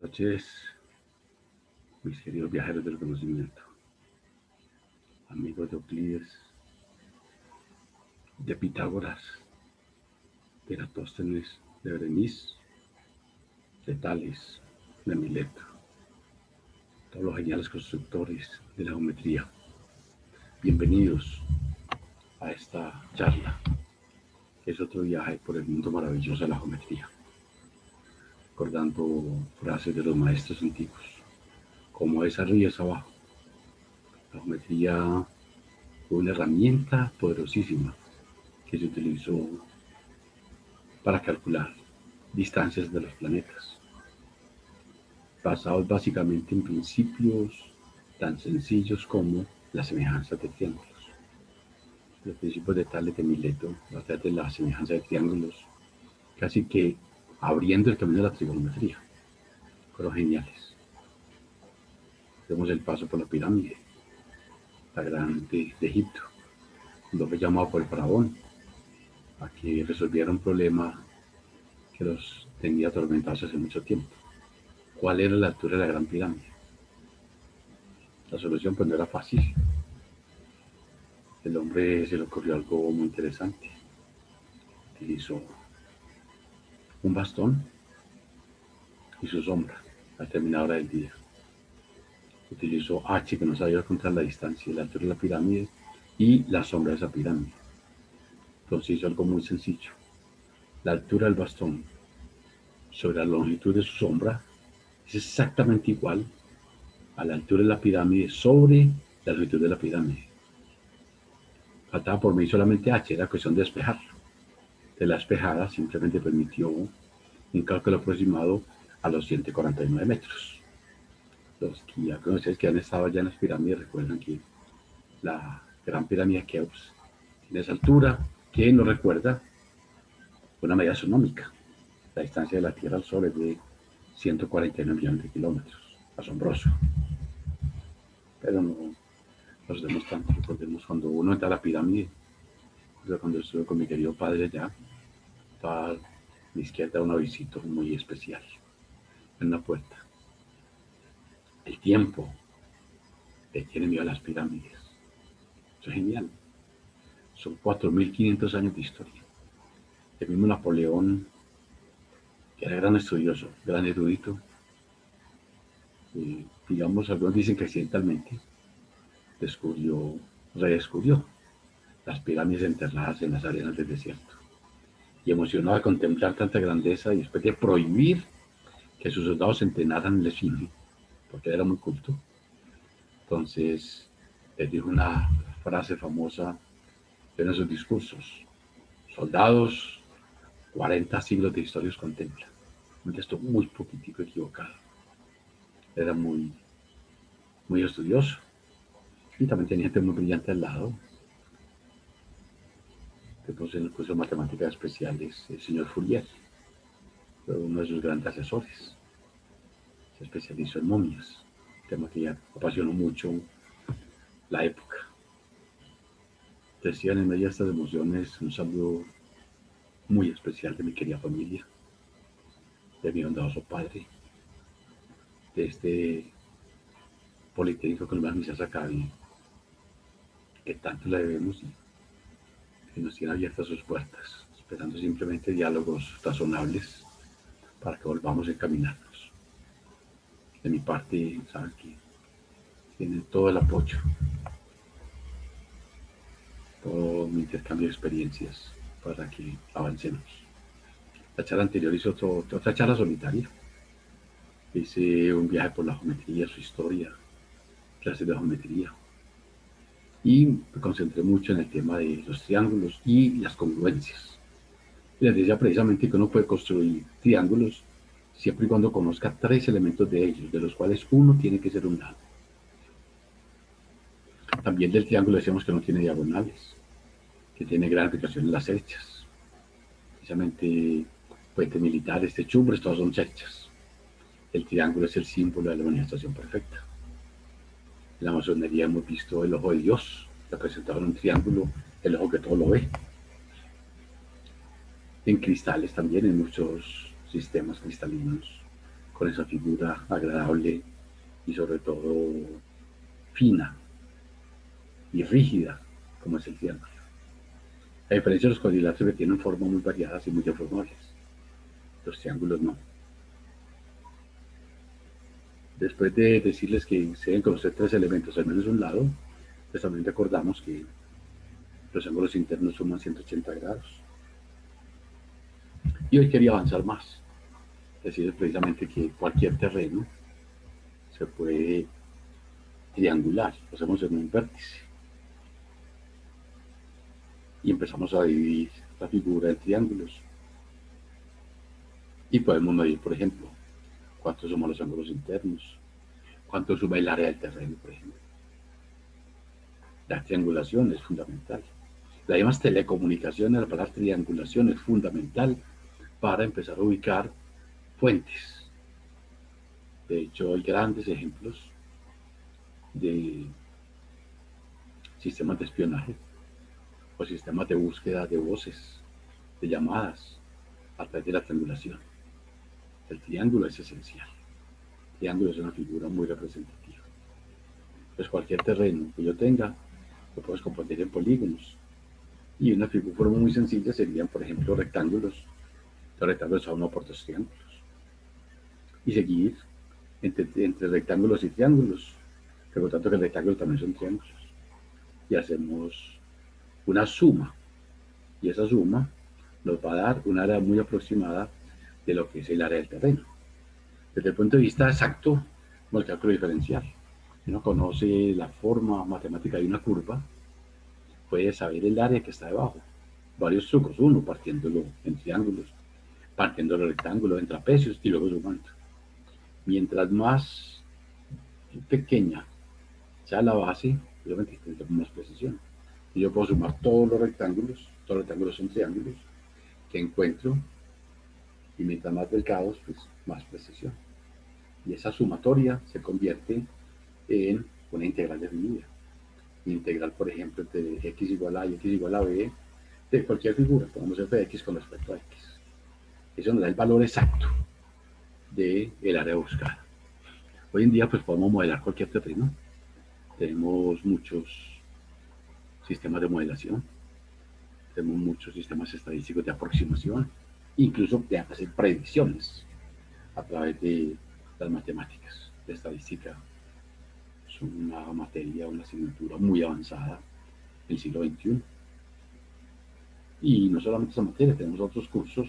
Noches, mis queridos viajeros del conocimiento, amigos de Euclides, de Pitágoras, de Eratóstenes, de Berenice, de Tales, de Mileto, todos los geniales constructores de la geometría. Bienvenidos a esta charla, que es otro viaje por el mundo maravilloso de la geometría, recordando frases de los maestros antiguos, como es arriba es abajo. La geometría fue una herramienta poderosísima que se utilizó para calcular distancias de los planetas, basados básicamente en principios tan sencillos como la semejanza de triángulos. Los principios de Tales de Mileto, a través de la semejanza de triángulos, casi que abriendo el camino de la trigonometría, fueron geniales. Vemos el paso por la pirámide, la grande de Egipto, cuando fue llamado por el faraón a que resolviera un problema que los tenía atormentados hace mucho tiempo. ¿Cuál era la altura de la gran pirámide? La solución pues no era fácil. El hombre se le ocurrió algo muy interesante. Utilizó un bastón y su sombra a determinada hora del día. Utilizó H, que nos ayuda a contar la distancia y la altura de la pirámide, y la sombra de esa pirámide. Entonces hizo algo muy sencillo. La altura del bastón sobre la longitud de su sombra es exactamente igual a la altura de la pirámide sobre la longitud de la pirámide. Faltaba por mí solamente H, era cuestión de despejarlo. De la despejada simplemente permitió un cálculo aproximado a los 149 metros. Los que ya conocéis que han estado allá en las pirámides recuerdan que la gran pirámide de Keops tiene esa altura que nos recuerda una medida astronómica. La distancia de la Tierra al Sol es de 149 millones de kilómetros. Asombroso. Pero no nos demos tanto. Recordemos cuando uno entra a la pirámide, cuando estuve con mi querido padre allá, estaba a mi izquierda un avisito muy especial en una puerta. El tiempo le tiene miedo a las pirámides. Eso es genial. Son 4.500 años de historia. El mismo Napoleón, que era gran estudioso, gran erudito, digamos, algunos dicen que accidentalmente redescubrió las pirámides enterradas en las arenas del desierto. Y emocionado de contemplar tanta grandeza y después de prohibir que sus soldados se entrenaran en el cine, porque era muy culto, entonces les dijo una frase famosa en sus discursos: soldados, 40 siglos de historia os contemplan. Un texto muy poquitico equivocado. Era muy estudioso. Y también tenía gente muy brillante al lado. Después en el curso de matemáticas especiales, el señor Fourier fue uno de sus grandes asesores. Se especializó en momias, tema que ya apasionó mucho la época. Decían en medio de estas emociones un saludo muy especial de mi querida familia, de mi bondadoso padre, de este politécnico que nos ha sacado y que tanto le debemos y que nos tiene abiertas sus puertas, esperando simplemente diálogos razonables para que volvamos a encaminarnos. De mi parte, saben que tienen todo el apoyo, todo mi intercambio de experiencias para que avancemos. La charla anterior hice otra charla solitaria. Hice un viaje por la geometría, su historia, clases de geometría. Y me concentré mucho en el tema de los triángulos y las congruencias. Y les decía precisamente que uno puede construir triángulos siempre y cuando conozca tres elementos de ellos, de los cuales uno tiene que ser un lado. También del triángulo decíamos que no tiene diagonales, que tiene gran aplicación en las cerchas. Precisamente puentes militares, techumbres, todos son cerchas. El triángulo es el símbolo de la manifestación perfecta. En la masonería hemos visto el ojo de Dios, representado en un triángulo, el ojo que todo lo ve. En cristales también, en muchos sistemas cristalinos, con esa figura agradable y sobre todo fina y rígida, como es el triángulo. A diferencia de los cuadriláteros que tienen formas muy variadas y muy deformables, los triángulos no. Después de decirles que se deben conocer tres elementos, al menos un lado, pues también recordamos que los ángulos internos suman 180 grados. Y hoy quería avanzar más, decir precisamente que cualquier terreno se puede triangular, lo hacemos en un vértice y empezamos a dividir la figura en triángulos y podemos medir, por ejemplo, cuánto suman los ángulos internos, cuánto suma el área del terreno, por ejemplo. La triangulación es fundamental. La llamas telecomunicaciones, la palabra triangulación es fundamental para empezar a ubicar fuentes. De hecho, hay grandes ejemplos de sistemas de espionaje o sistemas de búsqueda de voces, de llamadas a través de la triangulación. El triángulo es esencial. El triángulo es una figura muy representativa. Pues cualquier terreno que yo tenga, lo puedes compartir en polígonos. Y una forma muy sencilla serían, por ejemplo, rectángulos. Los rectángulos son 1 por 2 triángulos. Y seguir entre rectángulos y triángulos. Por tanto, que el rectángulo también son triángulos. Y hacemos una suma. Y esa suma nos va a dar un área muy aproximada de lo que es el área del terreno. Desde el punto de vista exacto, como el cálculo diferencial. Si uno conoce la forma matemática de una curva, puede saber el área que está debajo. Varios trucos. Uno, partiéndolo en triángulos, partiéndolo en rectángulos, en trapecios y luego sumando. Mientras más pequeña sea la base, obviamente tendremos más precisión. Y yo puedo sumar todos los rectángulos son triángulos que encuentro, y mientras más delgados, pues más precisión. Y esa sumatoria se convierte en una integral definida. Integral, por ejemplo, entre x igual a y x igual a b de cualquier figura, podemos f de x con respecto a x. Eso nos da el valor exacto del área buscada. Hoy en día, pues podemos modelar cualquier terreno. Tenemos muchos sistemas de modelación, tenemos muchos sistemas estadísticos de aproximación, incluso de hacer predicciones a través de las matemáticas. La estadística es una materia, una asignatura muy avanzada del siglo XXI. Y no solamente esa materia, tenemos otros cursos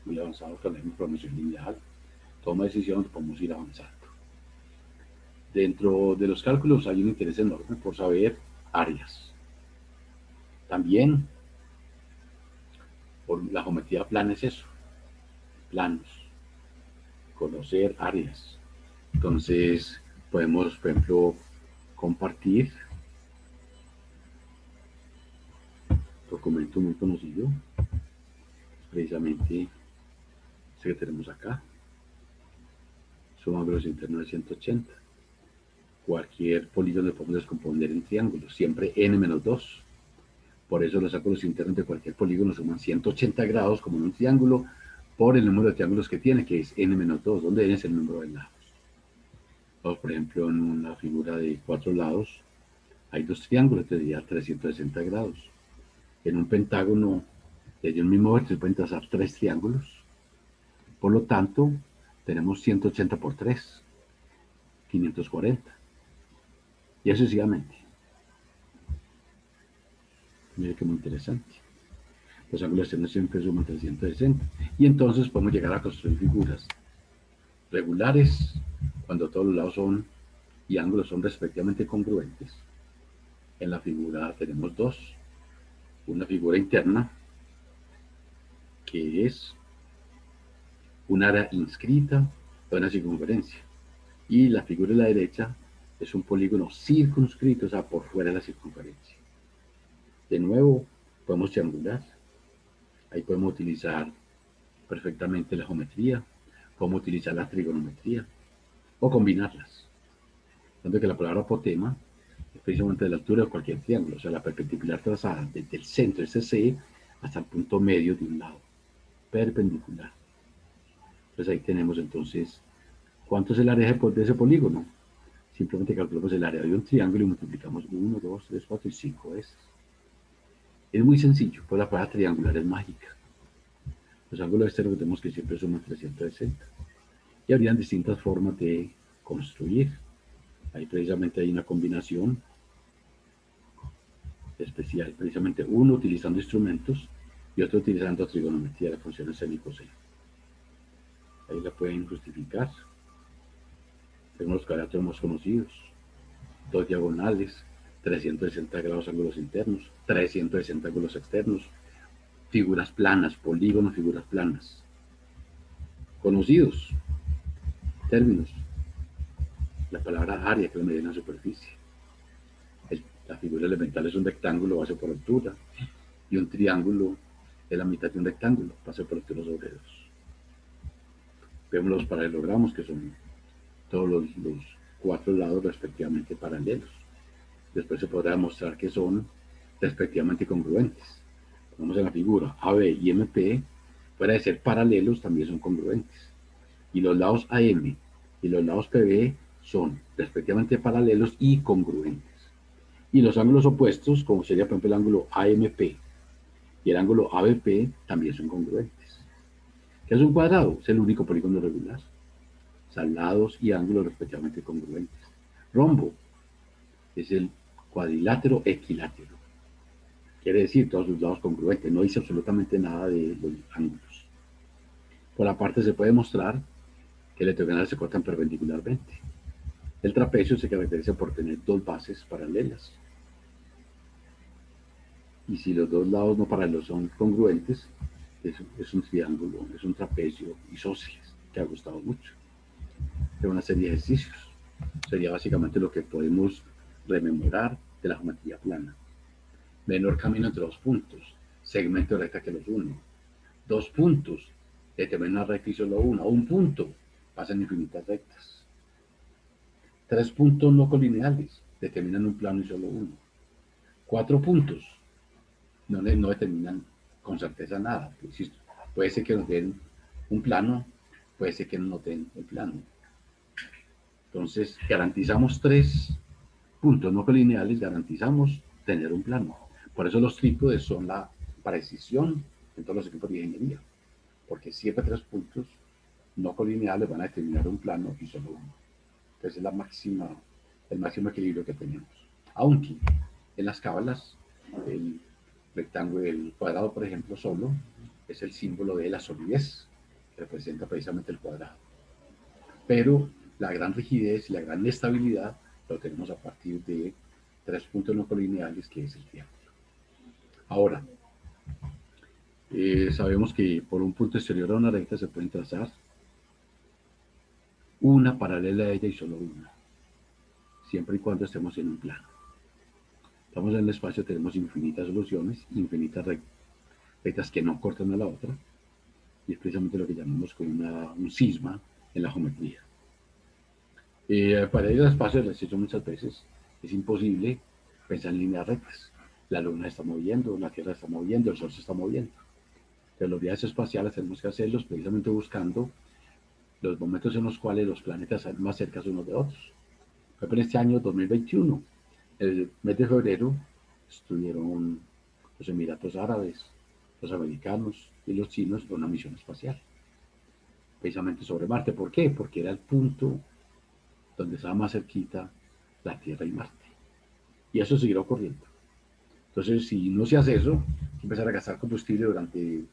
muy avanzados que hablamos de programación lineal, toma de decisiones, podemos ir avanzando. Dentro de los cálculos hay un interés enorme por saber áreas. También por la geometría plana es eso, planos, conocer áreas. Entonces podemos, por ejemplo, compartir documento muy conocido, precisamente este que tenemos acá, suma ángulos internos de 180. Cualquier polígono lo podemos descomponer en triángulos, siempre n-2. Por eso los ángulos internos de cualquier polígono suman 180 grados como en un triángulo por el número de triángulos que tiene, que es n-2, donde n es el número de lados. Vamos, por ejemplo, en una figura de 4 lados, hay 2 triángulos, tendría 360 grados. En un pentágono, desde un mismo vértice pueden trazar 3 triángulos. Por lo tanto, tenemos 180 por 3, 540. Y así sucesivamente. Mire que muy interesante. Los ángulos externos siempre suman 360. Y entonces podemos llegar a construir figuras regulares cuando todos los lados son y ángulos son respectivamente congruentes. En la figura tenemos dos. Una figura interna, que es un área inscrita o una circunferencia. Y la figura de la derecha es un polígono circunscrito, o sea, por fuera de la circunferencia. De nuevo, podemos triangular. Ahí podemos utilizar perfectamente la geometría, podemos utilizar la trigonometría o combinarlas. Tanto que la palabra apotema es precisamente de la altura de cualquier triángulo, o sea, la perpendicular trazada desde el centro, ese C, hasta el punto medio de un lado, perpendicular. Entonces ahí tenemos entonces ¿Cuánto es el área de ese polígono? Simplemente calculamos el área de un triángulo y multiplicamos 1, 2, 3, 4 y 5 veces. Es muy sencillo, pues la palabra triangular es mágica. Los ángulos externos tenemos que siempre suman 360. Y habrían distintas formas de construir. Ahí precisamente hay una combinación especial, precisamente uno utilizando instrumentos y otro utilizando trigonometría de funciones seno y coseno. Ahí la pueden justificar. Tenemos los cuadratos más conocidos, dos diagonales, 360 grados ángulos internos, 360 ángulos externos, figuras planas, polígonos, figuras planas. Conocidos, términos. La palabra área, que es la medida de la superficie. La figura elemental es un rectángulo base por altura y un triángulo es la mitad de un rectángulo, base por altura sobre 2. Vemos los paralelogramos, que son todos los cuatro lados respectivamente paralelos. Después se podrá demostrar que son respectivamente congruentes. Ponemos en la figura AB y MP, fuera de ser paralelos, también son congruentes. Y los lados AM y los lados PB son respectivamente paralelos y congruentes. Y los ángulos opuestos, como sería por ejemplo el ángulo AMP y el ángulo ABP, también son congruentes. ¿Qué es un cuadrado? Es el único polígono regular. O sea, lados y ángulos respectivamente congruentes. Rombo es el cuadrilátero equilátero. Quiere decir todos sus lados congruentes. No dice absolutamente nada de los ángulos. Por aparte se puede mostrar que el hexagonal se cortan perpendicularmente. El trapecio se caracteriza por tener dos bases paralelas. Y si los dos lados no paralelos son congruentes, es un triángulo, es un trapecio isósceles, que ha gustado mucho. De una serie de ejercicios. Sería básicamente lo que podemos rememorar de la geometría plana. Menor camino entre dos puntos, segmento de recta que los une. Dos puntos, determina una recta y solo una. Un punto, pasan infinitas rectas. Tres puntos no colineales, determinan un plano y solo uno. Cuatro puntos, no determinan con certeza nada. Puede ser que nos den un plano, puede ser que no nos den el plano. Entonces, garantizamos tres puntos no colineales, garantizamos tener un plano. Por eso los trípodes son la precisión en todos los equipos de ingeniería, porque siempre tres puntos no colineales van a determinar un plano y solo uno. Entonces es el máximo equilibrio que tenemos. Aunque en las cábalas el rectángulo, el cuadrado, por ejemplo, solo es el símbolo de la solidez, que representa precisamente el cuadrado. Pero la gran rigidez y la gran estabilidad lo tenemos a partir de tres puntos no colineales, que es el triángulo. Ahora, sabemos que por un punto exterior a una recta se pueden trazar una paralela a ella y solo una, siempre y cuando estemos en un plano. Estamos en el espacio, tenemos infinitas soluciones, infinitas rectas que no cortan a la otra, y es precisamente lo que llamamos como un cisma en la geometría. Para ir al espacio, les he dicho muchas veces, es imposible pensar en líneas rectas. La luna está moviendo, la Tierra está moviendo, el Sol se está moviendo. Pero los viajes espaciales tenemos que hacerlos precisamente buscando los momentos en los cuales los planetas están más cerca unos de otros. Fue en este año 2021, el mes de febrero, estuvieron los Emiratos Árabes, los americanos y los chinos en una misión espacial, precisamente sobre Marte. ¿Por qué? Porque era el punto donde estaba más cerquita la Tierra y Marte. Y eso seguirá ocurriendo. Entonces, si no se hace eso, hay que empezar a gastar combustible durante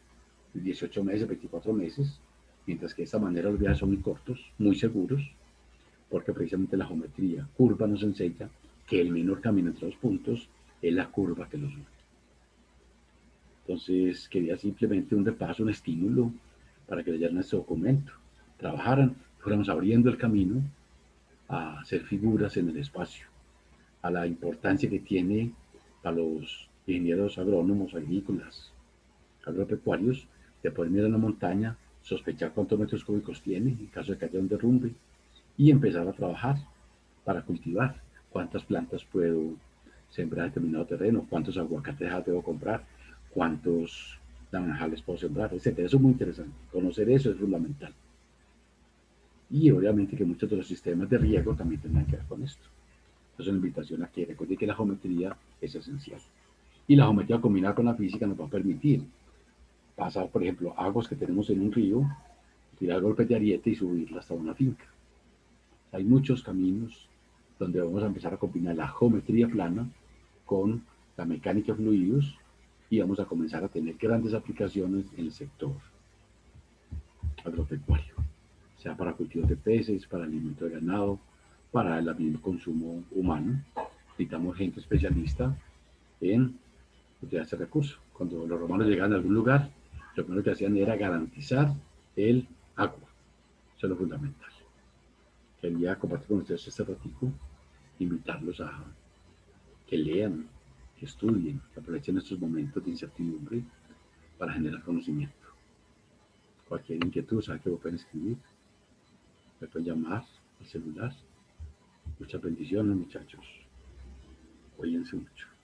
18 meses, 24 meses, mientras que de esta manera los viajes son muy cortos, muy seguros, porque precisamente la geometría curva nos enseña que el menor camino entre los puntos es la curva que los une. Entonces, quería simplemente un repaso, un estímulo para que leyeran este documento, trabajaran, fuéramos abriendo el camino a hacer figuras en el espacio, a la importancia que tiene para los ingenieros agrónomos, agrícolas, agropecuarios, de poder mirar una montaña, sospechar cuántos metros cúbicos tiene en caso de que haya un derrumbe y empezar a trabajar para cultivar. ¿Cuántas plantas puedo sembrar en determinado terreno? ¿Cuántos aguacates debo comprar? ¿Cuántos naranjales puedo sembrar? Etcétera. Eso es muy interesante. Conocer eso es fundamental. Y obviamente que muchos de los sistemas de riego también tendrán que ver con esto. Entonces, una invitación a que recuerde que la geometría es esencial. Y la geometría combinada con la física nos va a permitir pasar, por ejemplo, aguas que tenemos en un río, tirar golpes de ariete y subirla hasta una finca. Hay muchos caminos donde vamos a empezar a combinar la geometría plana con la mecánica de fluidos y vamos a comenzar a tener grandes aplicaciones en el sector agropecuario, sea para cultivos de peces, para alimento de ganado, para el mismo consumo humano. Necesitamos gente especialista en utilizar este recurso. Cuando los romanos llegaban a algún lugar, lo primero que hacían era garantizar el agua. Eso es lo fundamental. Quería compartir con ustedes este ratico, invitarlos a que lean, que estudien, que aprovechen estos momentos de incertidumbre para generar conocimiento. Cualquier inquietud, sabe que me pueden escribir, me pueden llamar al celular. Muchas bendiciones, muchachos. Cuídense mucho.